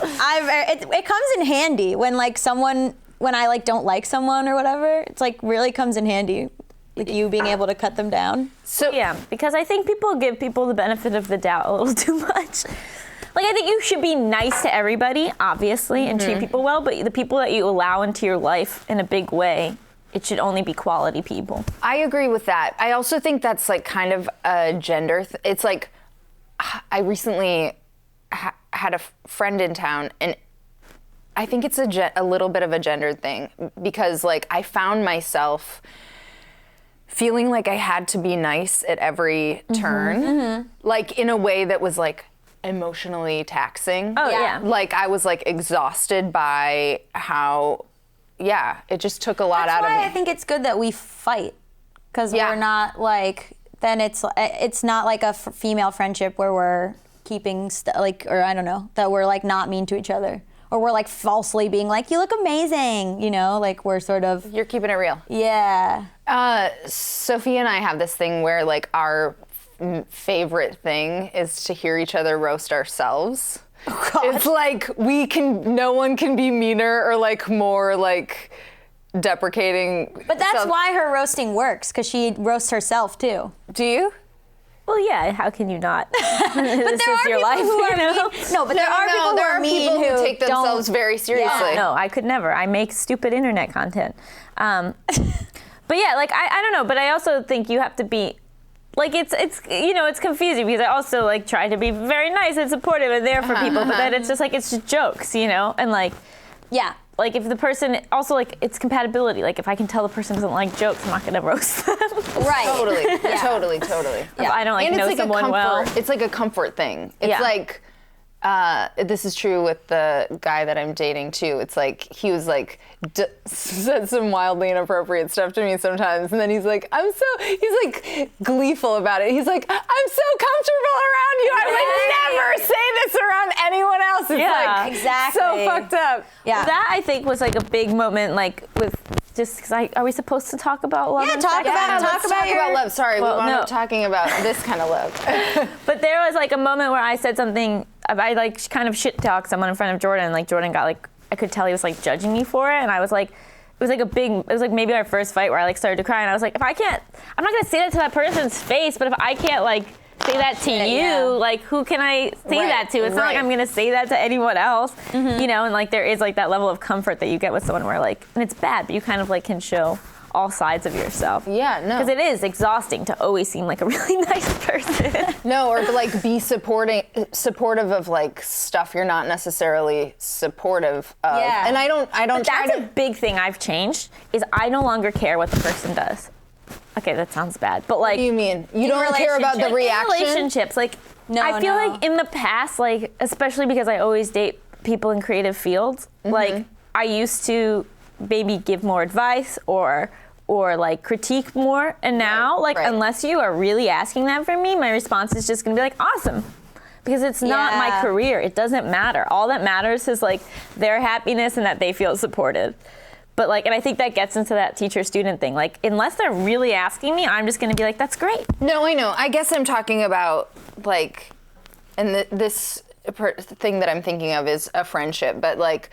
It comes in handy when I like don't like someone or whatever. It's like really comes in handy, like you being able to cut them down. So yeah, because I think people give people the benefit of the doubt a little too much. Like I think you should be nice to everybody, obviously, and treat people well, but the people that you allow into your life in a big way, it should only be quality people. I agree with that. I also think that's like kind of a gender. It's like I recently had a friend in town, and I think it's a little bit of a gendered thing because like I found myself feeling like I had to be nice at every turn, like in a way that was like emotionally taxing. Oh yeah. Like I was like exhausted by how, it just took a lot out of That's me. why I think it's good that we fight, because Yeah. we're not like, then it's not like a female friendship where we're keeping or I don't know, that we're like not mean to each other. Or we're like falsely being like, you look amazing, you know, like we're sort of, You're keeping it real. yeah. Sophia and I have this thing where like our favorite thing is to hear each other roast ourselves. Oh, God. It's like no one can be meaner or like more like deprecating. But that's why her roasting works, because she roasts herself too. Do you? Well, yeah. How can you not? This But there is are your people life, who are you know? mean. No, but there are people who there are are mean people who take themselves don't- very seriously. No, I could never. I make stupid internet content. But yeah, like I don't know. But I also think you have to be. Like it's it's confusing because I also like try to be very nice and supportive and there for people, but then it's just like it's just jokes, you know, and like Yeah. like if the person also like it's compatibility. Like if I can tell the person doesn't like jokes, I'm not gonna roast them. Right. Totally, Yeah. totally. If I don't like And know it's like someone a comfort. well. It's like a comfort thing. It's Yeah. like this is true with the guy that I'm dating too. It's like he was like said some wildly inappropriate stuff to me sometimes, and then he's like like gleeful about it. He's like, I'm so comfortable around you. I would never say this around anyone else. It's Yeah, like exactly. so fucked up. Yeah. That I think was like a big moment, like with just because are we supposed to talk about love? Yeah, and talk sex? about- Let's talk your- about love. Sorry, Well, we wound no. up talking about this kind of love. But there was like a moment where I said something, I like kind of shit talked someone in front of Jordan, and like Jordan got like, I could tell he was like judging me for it, and I was like, it was like maybe our first fight where I like started to cry, and I was like, I'm not gonna say that to that person's face, but if I can't like say that to you, yeah. like who can I say Right, that to? It's not like right. I'm gonna say that to anyone else, you know, and like there is like that level of comfort that you get with someone where like, and it's bad, but you kind of like can show all sides of yourself. Yeah, no. Because it is exhausting to always seem like a really nice person. No, or like be supportive of like stuff you're not necessarily supportive of. Yeah. And I don't But try that's to. a big thing I've changed is I no longer care what the person does. Okay, that sounds bad, but like What do you mean? You don't care about the relationship? reaction? relationships, like No, I feel no. like in the past, like especially because I always date people in creative fields, like I used to maybe give more advice or like critique more, and now like right. unless you are really asking that from me, my response is just gonna be like awesome. because it's not my Yeah. career. It doesn't matter. All that matters is like their happiness and that they feel supported. But like, and I think that gets into that teacher-student thing. Like, unless they're really asking me, I'm just going to be like, that's great. No, I know. I guess I'm talking about like, and this thing that I'm thinking of is a friendship, but like,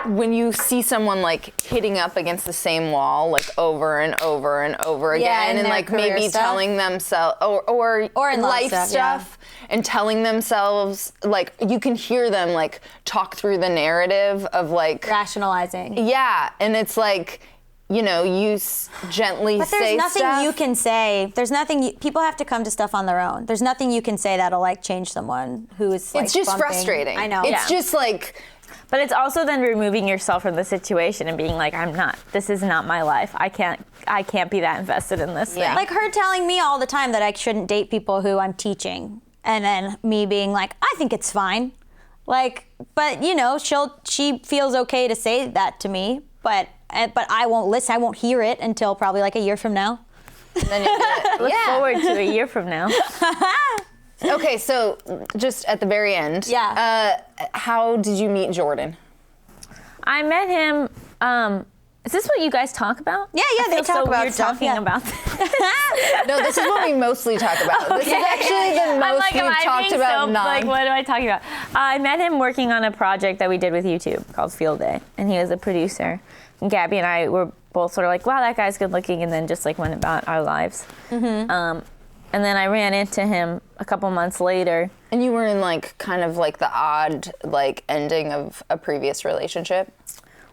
when you see someone like hitting up against the same wall like over and over and over Yeah, again, in and their like career maybe stuff. telling themselves or in life love stuff, and telling themselves, like, you can hear them like talk through the narrative of like Rationalizing. yeah, and it's like, you know, you gently But say there's nothing stuff. you can say. There's nothing. People have to come to stuff on their own. There's nothing you can say that'll like change someone who is like It's just bumping. frustrating. I know. It's Yeah. just like. But it's also then removing yourself from the situation and being like, this is not my life. I can't be that invested in this Yeah. thing. Like her telling me all the time that I shouldn't date people who I'm teaching, and then me being like, I think it's fine. Like, but you know, she feels okay to say that to me, but I won't listen. I won't hear it until probably like a year from now. And then you do it. Look Yeah. forward to a year from now. Okay, so just at the very end, how did you meet Jordan? I met him. Is this what you guys talk about? Yeah, I they feel talk so about weird stuff, talking yeah. about this. No, this is what we mostly talk about. This is actually the I'm most like, am we've I talked being about. so, like, what am I talking about? I met him working on a project that we did with YouTube called Field Day, and he was a producer. And Gabby and I were both sort of like, wow, that guy's good looking, and then just like went about our lives. And then I ran into him a couple months later. And you were in like kind of like the odd like ending of a previous relationship.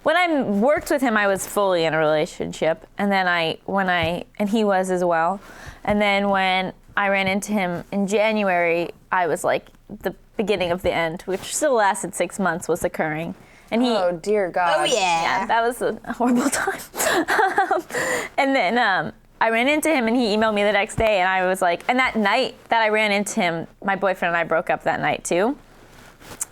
When I worked with him, I was fully in a relationship, and then and he was as well. And then when I ran into him in January, I was like, the beginning of the end, which still lasted 6 months, was occurring. And he, Oh dear God. Oh yeah, that was a horrible time. And then I ran into him, and he emailed me the next day, and I was like, and that night that I ran into him, my boyfriend and I broke up that night too.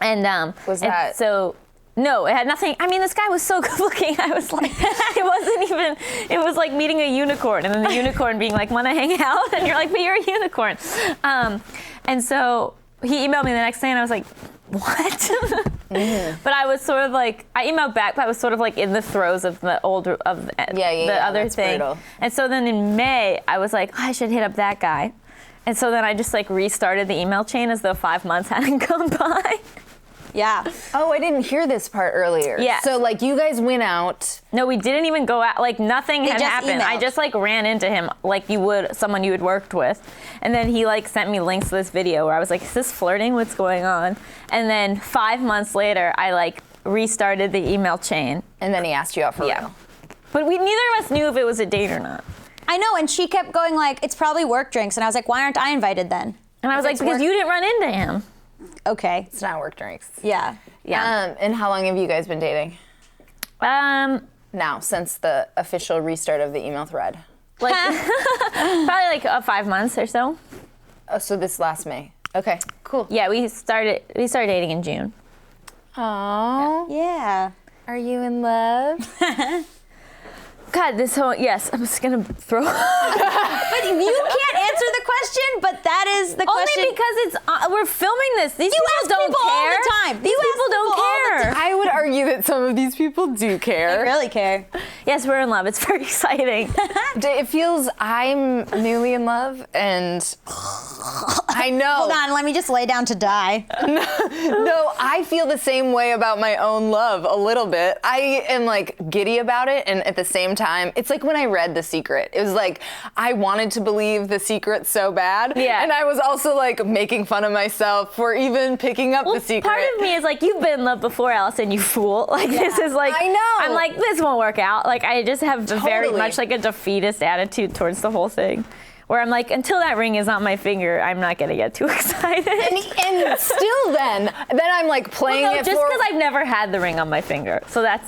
And Was and that- so? No, it had nothing. I mean, this guy was so good looking. I was like, it was like meeting a unicorn, and then the unicorn being like, want to hang out? And you're like, but you're a unicorn. And so he emailed me the next day, and I was like, what? But I was sort of like, I emailed back, but I was sort of like in the throes of the other that's thing. brutal. And so then in May, I was like, oh, I should hit up that guy. And so then I just like restarted the email chain as though 5 months hadn't gone by. Yeah. Oh, I didn't hear this part earlier. Yeah. So like you guys went out. No, we didn't even go out. Like nothing had just happened. I emailed. just like ran into him like you would someone you had worked with. And then he like sent me links to this video where I was like, is this flirting? What's going on? And then 5 months later, I like restarted the email chain. And then he asked you out for real. But neither of us knew if it was a date or not. I know, and she kept going like, it's probably work drinks, and I was like, why aren't I invited then? And I was like, it's because work- you didn't run into him. Okay. It's not work drinks. Yeah. Yeah. And how long have you guys been dating? Now, since the official restart of the email thread. Like probably like 5 months or so. Oh, so this last May. Okay, cool. Yeah, we started dating in June. Aww. Yeah. Are you in love? God, yes, I'm just gonna throw. But you can't answer the question, but that is the question. Only because it's we're filming this. These You people ask don't people all care. the time. These You ask people don't people all the care. I would argue that some of these people do I care. really care. Yes, we're in love. It's very exciting. It feels I'm newly in love, and I know. Hold on, let me just lay down to die. No, I feel the same way about my own love a little bit. I am like giddy about it, and at the same time, it's like when I read The Secret. It was like I wanted to believe The Secret so bad, Yeah. and I was also like making fun of myself for even picking up The Secret. Part of me is like, you've been in love before, Allison, you fool. Like this is like, I know. I'm like, this won't work out. Like I just have very Totally. much like a defeatist attitude towards the whole thing. Where I'm like, until that ring is on my finger, I'm not gonna get too excited. And still then I'm like playing Well, no, it just for... because I've never had the ring on my finger. So that's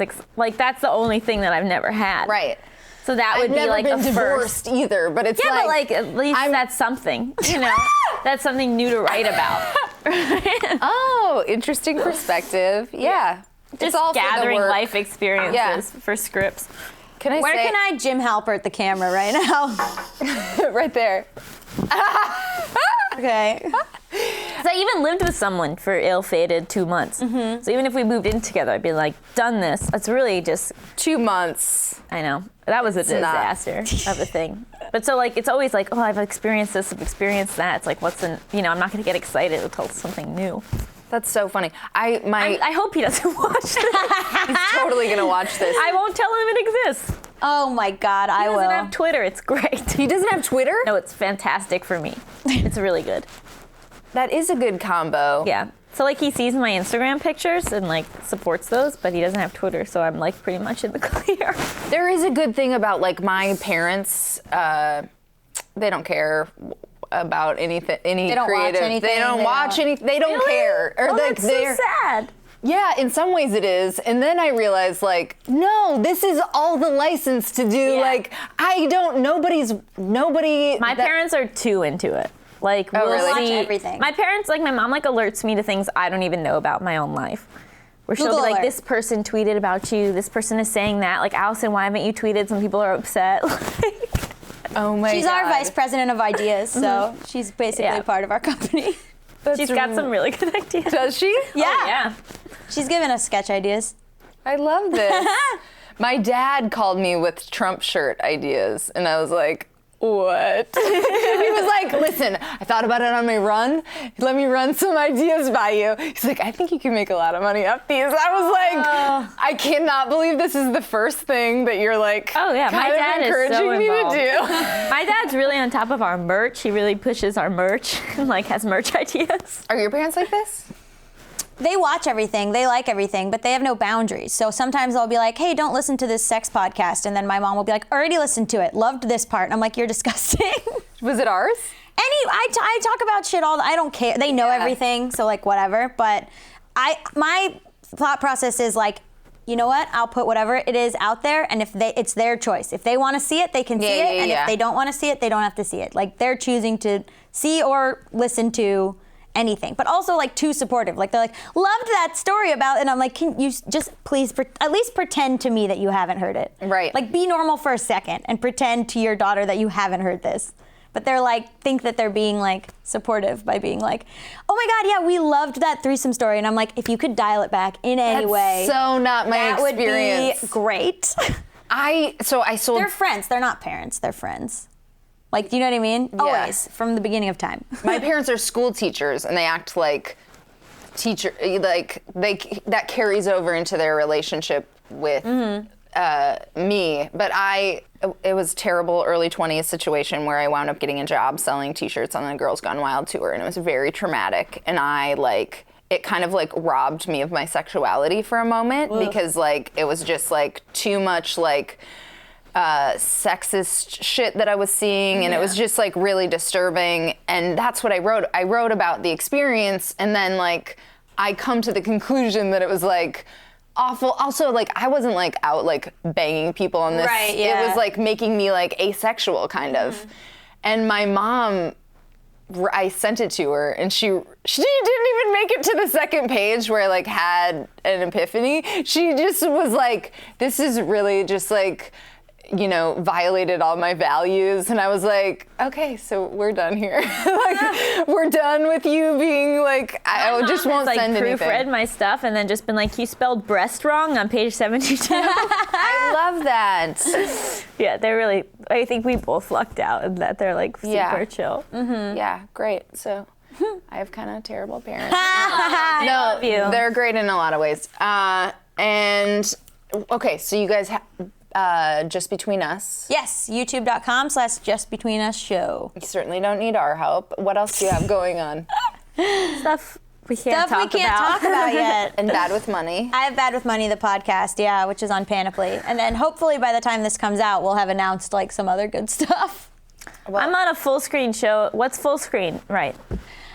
that's the only thing that I've never had. Right. So that would I've be never like been a divorced first. either, but it's Yeah, like... but like at least that's something, you know? That's something new to write about. Oh, interesting perspective. Yeah. It's Just all for the gathering work. life experiences for scripts. Can I Where say... can I Jim Halpert the camera right now? right there. Okay. Because I even lived with someone for ill-fated 2 months. Mm-hmm. So even if we moved in together, I'd be like, done this. That's really just, 2 months. I know. That was a disaster of a thing. But so like, it's always like, oh, I've experienced this, I've experienced that. It's like, I'm not going to get excited until it's something new. That's so funny. I hope he doesn't watch this. He's totally gonna watch this. I won't tell him it exists. Oh my God, I He will. doesn't have Twitter. It's great. He doesn't have Twitter? No, it's fantastic for me. It's really good. That is a good combo. Yeah. So like he sees my Instagram pictures and like supports those, but he doesn't have Twitter, so I'm like pretty much in the clear. There is a good thing about like my parents. They don't care about anything, They don't watch creative. anything, They don't watch anything. They don't care. Or like that's so sad. Yeah, in some ways it is. And then I realized, like, no, this is all the license to do. Yeah. Like, nobody. My parents are too into it. Like, we'll really? Watch see everything. My parents, like, my mom, like, alerts me to things I don't even know about my own life. Where she'll Google be like, alert. this person tweeted about you. This person is saying that. Like, Allison, why haven't you tweeted? Some people are upset. Oh my God. She's our vice president of ideas, so she's basically Yeah. part of our company. She's got some really good ideas. Does she? Yeah. Oh, yeah. She's giving us sketch ideas. I love this. My dad called me with Trump shirt ideas, and I was like, what? He was like, listen, I thought about it on my run. Let me run some ideas by you. He's like, I think you can make a lot of money off these. I was like, I cannot believe this is the first thing that you're like, Oh, yeah. My kind of dad is so encouraging me involved. to do. My dad's really on top of our merch. He really pushes our merch and, like, has merch ideas. Are your parents like this? They watch everything, they like everything, but they have no boundaries. So sometimes I'll be like, hey, don't listen to this sex podcast. And then my mom will be like, already listened to it, loved this part. And I'm like, you're disgusting. Was it ours? I talk about shit I don't care. They know everything, so like whatever. But my thought process is like, you know what? I'll put whatever it is out there, and it's their choice. If they want to see it, they can see it, and if they don't want to see it, they don't have to see it. Like they're choosing to see or listen to anything, but also like too supportive. Like they're like, loved that story about, and I'm like, can you just please at least pretend to me that you haven't heard it? Right. Like be normal for a second and pretend to your daughter that you haven't heard this. But they're like, think that they're being like supportive by being like, oh my God, yeah, we loved that threesome story. And I'm like, if you could dial it back in any way. So not my that experience. would be great. I sold. They're friends. They're not parents. They're friends. Like, do you know what I mean? Yeah. Always, from the beginning of time. My parents are school teachers, and they act like that carries over into their relationship with me. But it was a terrible early 20s situation where I wound up getting a job selling T-shirts on the Girls Gone Wild tour, and it was very traumatic. And it kind of like robbed me of my sexuality for a moment because like it was just like too much like sexist shit that I was seeing, and it was just like really disturbing. And that's what I wrote. I wrote about the experience, and then like I come to the conclusion that it was like awful. Also, like I wasn't like out like banging people on this. Right, yeah. It was like making me like asexual kind of. And my mom, I sent it to her, and she didn't even make it to the second page where I like had an epiphany. She just was like, this is really just like, you know, violated all my values. And I was like, okay, so we're done here. Like, we're done with you being like, I just won't like, send anything. proofread my stuff and then just been like, you spelled breast wrong on page 72. I love that. Yeah, they're really, I think we both lucked out in that they're like super chill. Yeah, great. So I have kind of terrible parents. love you. They're great in a lot of ways. And okay, so you guys Just Between Us. Yes, youtube.com/justbetweenusshow. You certainly don't need our help. What else do you have going on? Stuff we can't Stuff we can't talk about yet. And Bad with Money. I have Bad with Money, the podcast, yeah, which is on Panoply. And then hopefully by the time this comes out, we'll have announced like some other good stuff. I'm on a full screen show. What's full screen? Right.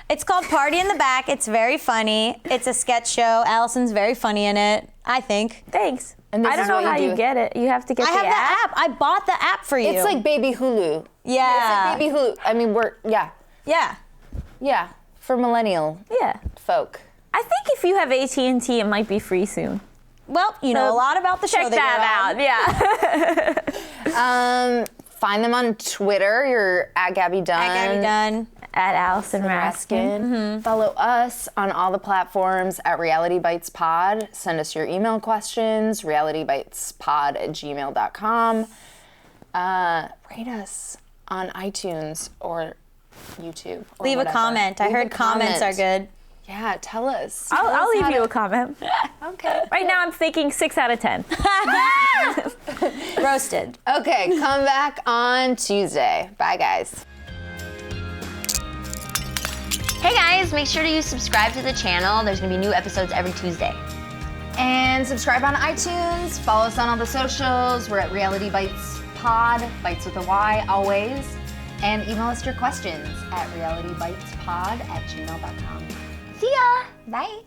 It's called Party in the Back. It's very funny. It's a sketch show. Allison's very funny in it, I think. Thanks. And this I don't is know what you how do. you get it. You have to get I the have app. the app. I bought the app for you. It's like Baby Hulu. yeah. It's like Baby Hulu. I mean, yeah, for millennial Yeah. folk. I think if you have AT&T, it might be free soon. Well, you know a lot about the show Check that out. Yeah. Find them on Twitter. You're at Gabby Dunn. Gabby Dunn. At Allison Raskin. Follow us on all the platforms at Reality Bites Pod. Send us your email questions, realitybitespod@gmail.com. Rate us on iTunes or YouTube. Or Leave a whatever. comment. I Leave heard a comments are comment. good. Yeah, tell us. I'll leave you a comment. Okay. Right now I'm thinking 6 out of 10. Roasted. Okay, come back on Tuesday. Bye, guys. Hey guys, make sure to subscribe to the channel. There's gonna be new episodes every Tuesday. And subscribe on iTunes. Follow us on all the socials. We're at Reality Bites Pod, Bites with a Y, always. And email us your questions at realitybitespod@gmail.com. See ya! Bye.